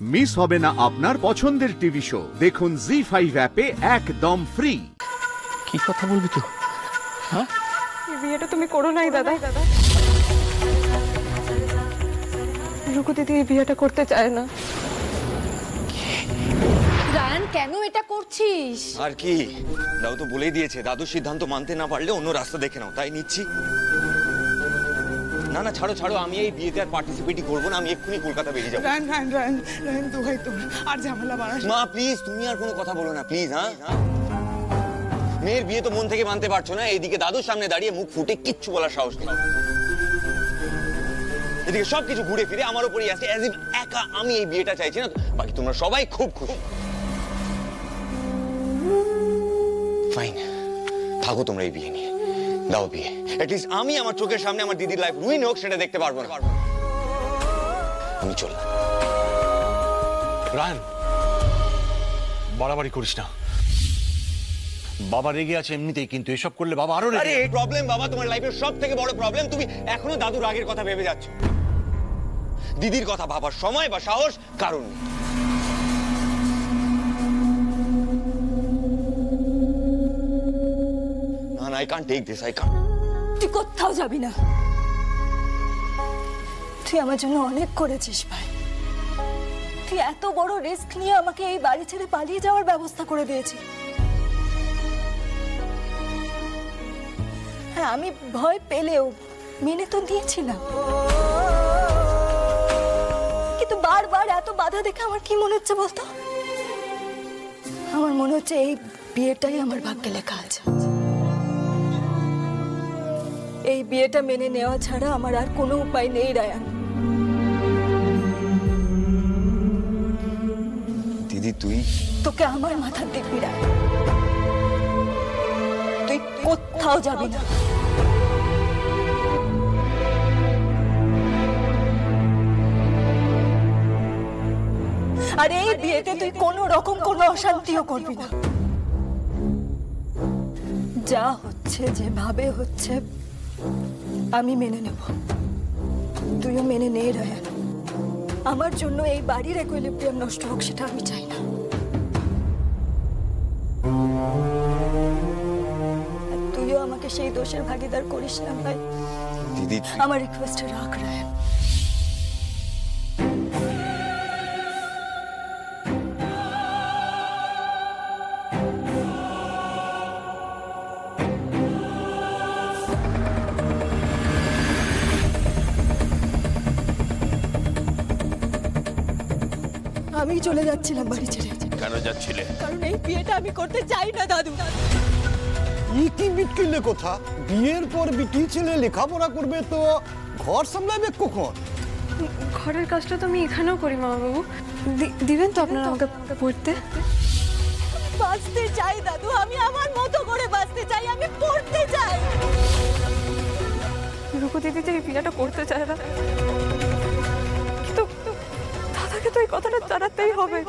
Miss হবে না আপনার পছন্দের টিভি শো। দেখুন জি5 অ্যাপে একদম ফ্রি। কি কথা বলবি তুই? হ্যাঁ, বিয়েটা তুমি করো নাই দাদা। রুকু দিদি এই বিয়েটা করতে চায় না। রায়ান, কেন এটা করছিস? আর কি, দাদু তো বলেই দিয়েছে, দাদুর সিদ্ধান্ত মানতে না পারলে অন্য রাস্তা দেখে নাও, তাই নিচ্ছি। না না, ছাড়ো ছাড়ো, আমি এই বিয়েতে আর পার্টিসিপেটই করবো না। আমি এক্ষুনি কলকাতা বেরিয়ে যাবো। রায়ন দোহাই তোর, আর ঝামেলা বাড়াস মা প্লিজ, তুমি আর কোনো কথা বলো না প্লিজ। হ্যাঁ, মেয়ের বিয়ে তো মন থেকে মানতে পারছো না, এইদিকে দাদুর সামনে দাঁড়িয়ে মুখ ফুটে কিচ্ছু বলার সাহস নেই। এদিকে সবকিছু ঘুরে ফিরে আমার উপরই আসছে, অ্যাজ ইফ একা আমি এই বিয়েটা চাইছি না। বাকি তোমরা সবাই খুব খুশি। ফাইন, থাকো তোমরা এই বিয়ে নিয়ে, দাও বিয়ে। অ্যাটলিস্ট আমি আমার চোখের সামনে আমার দিদির লাইফ রুইন হোক সেটা দেখতে পারবো না। আমি চললাম। রায়ান, বাড়াবাড়ি করিস না। বাবা রেগে আছে এমনিতেই, কিন্তু এসব করলে বাবা আরো রেগে। আরে এই প্রবলেম বাবা, তোমার লাইফের সব থেকে বড় প্রবলেম। তুমি এখনো দাদুর রাগের কথা ভেবে যাচ্ছ। দিদির কথা ভাবার সময় বা সাহস কারণ নেই। না না, I can't take this, I can't. তুই কোথাও যাবি না। তুই আমার জন্য অনেক করেছিস ভাই। তুই এত বড় রিস্ক নিয়ে আমাকে এই বাড়ি ছেড়ে পালিয়ে যাওয়ার ব্যবস্থা করে দিয়েছিস। হ্যাঁ, আমি ভয় পেলেও মেনে তো দিয়েছিলাম, কিন্তু বারবার এত বাধা দেখে আমার কি মনে হচ্ছে বলতো? আমার মনে হচ্ছে এই বিয়েটাই আমার ভাগ্যে লেখা আছে। এই বিয়েটা মেনে নেওয়া ছাড়া আমার আর কোনো উপায় নেই রায়ান। দিদি তুই, তোকে আমার মাথার দেখবি রায়ান, তুই কোথাও যাবি না। আর এই বিয়েতে তুই কোনো রকম কোনো অশান্তিও করবি না। যা হচ্ছে, যেভাবে হচ্ছে আমি মেনে নেব, তুইও মেনে নে রায়ান। আমার জন্য এই বাড়ির ইকুইলিব্রিয়াম নষ্ট হোক, সেটা আমি চাই না। তুইও আমাকে সেই দোষের ভাগিদার করিস না ভাই। দিদি আমার রিকোয়েস্টে রাখ রায়ান। আমি চলে যাচ্ছিলাম বাড়ি ছেড়ে। কেন যাচ্ছিলে? কারণ এই বিয়েটা আমি করতে চাই না দাদু। কি বিটকিলে কথা, বিয়ের পর বিটি ছেলে লেখাপড়া করবে তো ঘর সামলাবে কখন? ঘরের কাজটা তো আমি এখানেও করি মা বাবু। দিবেন তো আপনারা আমাকে পড়তে? বাঁচতে চাই দাদু, আমি আমার মতো করে বাঁচতে চাই, আমি পড়তে চাই। রুকু দিদি যে এই বিয়েটা করতে চায় না, কিন্তু দাদাকে তো এই কথাটা জানাতেই হবে।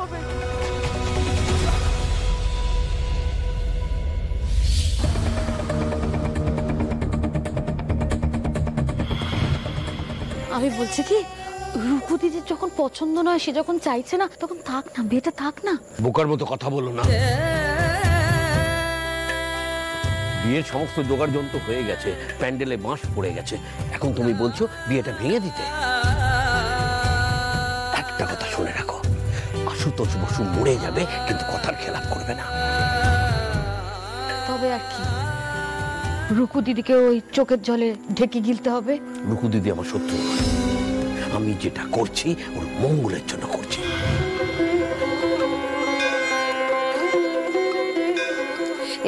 আমি বলছি কি, রুকু দিদির যখন পছন্দ নয়, সে যখন চাইছে না, তখন থাক না, বিয়েটা থাক না। বোকার মতো কথা বলো না। বিয়ের সমস্ত জোগাড় যন্ত্র হয়ে গেছে, প্যান্ডেলে বাঁশ পড়ে গেছে, এখন তুমি বলছো বিয়েটা ভেঙে দিতে। একটা কথা শুনে রাখো, আশুতোষ বসু মরে যাবে, কিন্তু কথার খেলাপ করবে না। তবে আর কি, রুকু দিদিকে ওই চোখের জলে ঢেকে গিলতে হবে। রুকু দিদি আমার শত্রু, আমি যেটা করছি ওর মঙ্গলের জন্য করছি।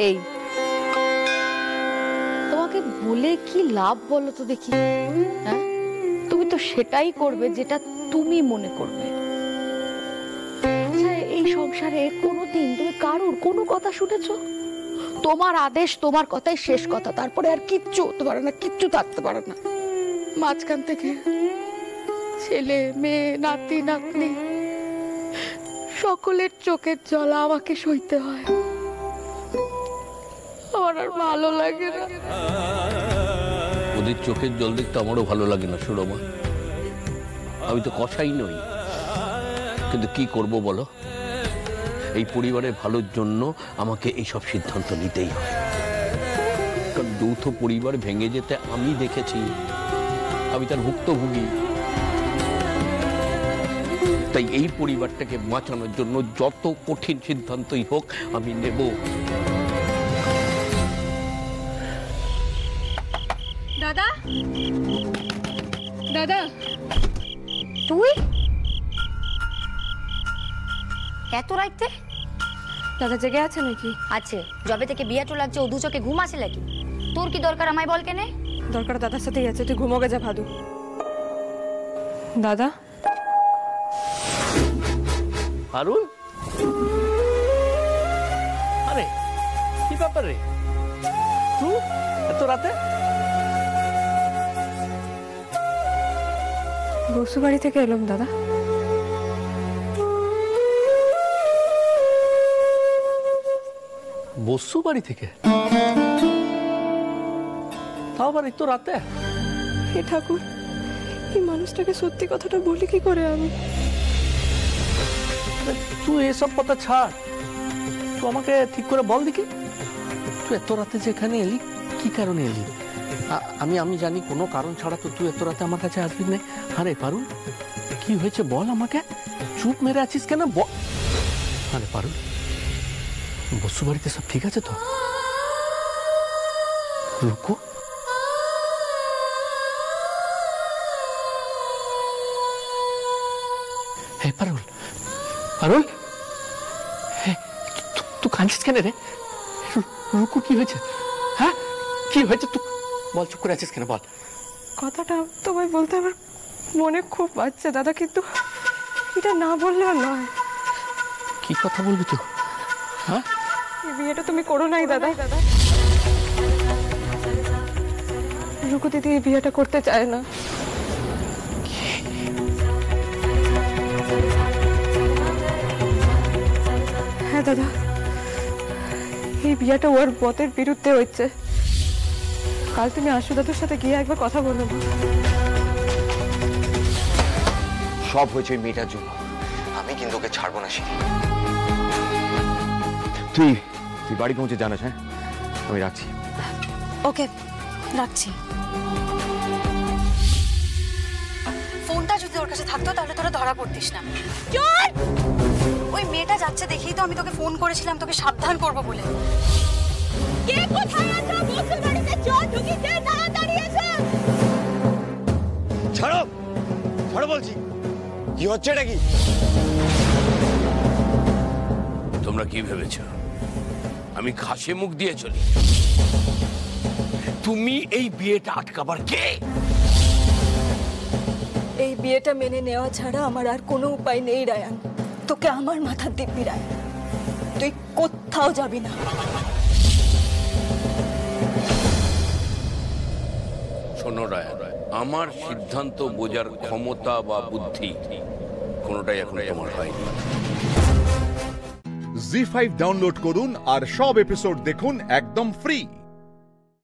এই তোমাকে বলে কি লাভ বলো তো দেখি? হ্যাঁ, তুমি তো সেটাই করবে যেটা তুমি মনে করবে। আচ্ছা, এই সংসারে কোনোদিন তুমি কারোর কোনো কথা শুনেছো? তোমার আদেশ, তোমার কথাই শেষ কথা, তারপরে আর কিচ্ছু হতে পারে না, কিচ্ছু থাকতে পারে না। মাঝখান থেকে ছেলে মেয়ে নাতি নাতনি সকলের চোখের জল আমাকে সইতে হয়। আমার আর ভালো লাগে না। ওদের চোখের জল দেখতে আমারও ভালো লাগে না সুরমা। আমি তো কসাই নই, কিন্তু কি করব বলো, এই পরিবারের ভালোর জন্য আমাকে এইসব সিদ্ধান্ত নিতেই হয়। কারণ যৌথ পরিবার ভেঙে যেতে আমি দেখেছি, আমি তার ভুক্তভোগী। তাই এই পরিবারটাকে বাঁচানোর জন্য যত কঠিন সিদ্ধান্তই হোক আমি নেব। দাদা, দাদা, তুই এত রাইতে? দাদা জেগে আছে নাকি? আছে, যবে থেকে বিয়াটো লাগছে ও দু চোখে ঘুম আসে নাকি? তোর কি দরকার আমায় বল কেনে? দরকার দাদার সাথেই আছে, তুই ঘুমোগে যা ভাদু। দাদা আরুল, আরে কি ব্যাপার রে, তুই এত রাতে? বসু বাড়ি থেকে এলাম দাদা। বসু বাড়ি থেকে? তাও আবার এত রাতে? হে ঠাকুর, এই মানুষটাকে সত্যি কথাটা বলি কি করে আমি? তুই এসব কথা ছাড়, তুই আমাকে ঠিক করে বল দেখি, তুই এত রাতে যেখানে এলি কি কারণে এলি? আমি জানি কোনো কারণ ছাড়া তো তুই এত রাতে আমার কাছে আসবি না। আরে পারুল, কি হয়েছে বল আমাকে, চুপ মেরে আছিস কেন বল। আরে পারুল, বসু বাড়িতে সব ঠিক আছে তো? রুকু, হে পারুল, পারুল, তুই কাঁদছিস কেন রে? রুকু কি হয়েছে? হ্যাঁ কি হয়েছে? তুই বল, চুপ করে আছিস কেন বল। কথাটা তোমায় বলতে আমার মনে খুব বাজছে দাদা, কিন্তু এটা না বললেও নয়। কি কথা বলবি তুই? হ্যাঁ, এই বিয়েটা তুমি করো নাই দাদা। রুকু দিদি এই বিয়েটা করতে চায় না। হ্যাঁ দাদা, এই বিয়েটা ওর মতের বিরুদ্ধে হচ্ছে। কাল তুমি আশু দাদুর সাথে গিয়ে একবার কথা বলো। সব হয়েছে ওই মেয়েটার জন্য, আমি কিন্তু ওকে ছাড়বো না। তুই বাড়ি পৌঁছে জানাস। হ্যাঁ, আমি রাখছি। ওকে, রাখছি। ফোনটা যদি ওর কাছে থাকতো তাহলে তোরা ধরা পড়তিস না। ওই মেয়েটা যাচ্ছে দেখেই তো আমি তোকে ফোন করেছিলাম, তোকে সাবধান করবো বলে। কে কোথায় আছো? বসুর বাড়িতে চল, ঢুকি দে, তাড়াতাড়ি এসো। ছাড়ো, ছাড়ো বলছি। কি হচ্ছে এটা? কি তোমরা কি ভেবেছ আমি ঘাসে মুখ দিয়ে চলি? তুমি এই বিয়েটা আটকাবার কে? এই বিয়েটা মেনে নেওয়া ছাড়া আমার আর কোনো উপায় নেই রায়ান। তোকে আমার মাথার দিব্যি রায়ান, তুই কোথাও যাবি না। শোনো রায়, আমার সিদ্ধান্ত বোঝার ক্ষমতা বা বুদ্ধি কোনোটাই এখন তোমার হয়নি। জি5 ডাউনলোড করুন আর সব এপিসোড দেখুন একদম ফ্রি।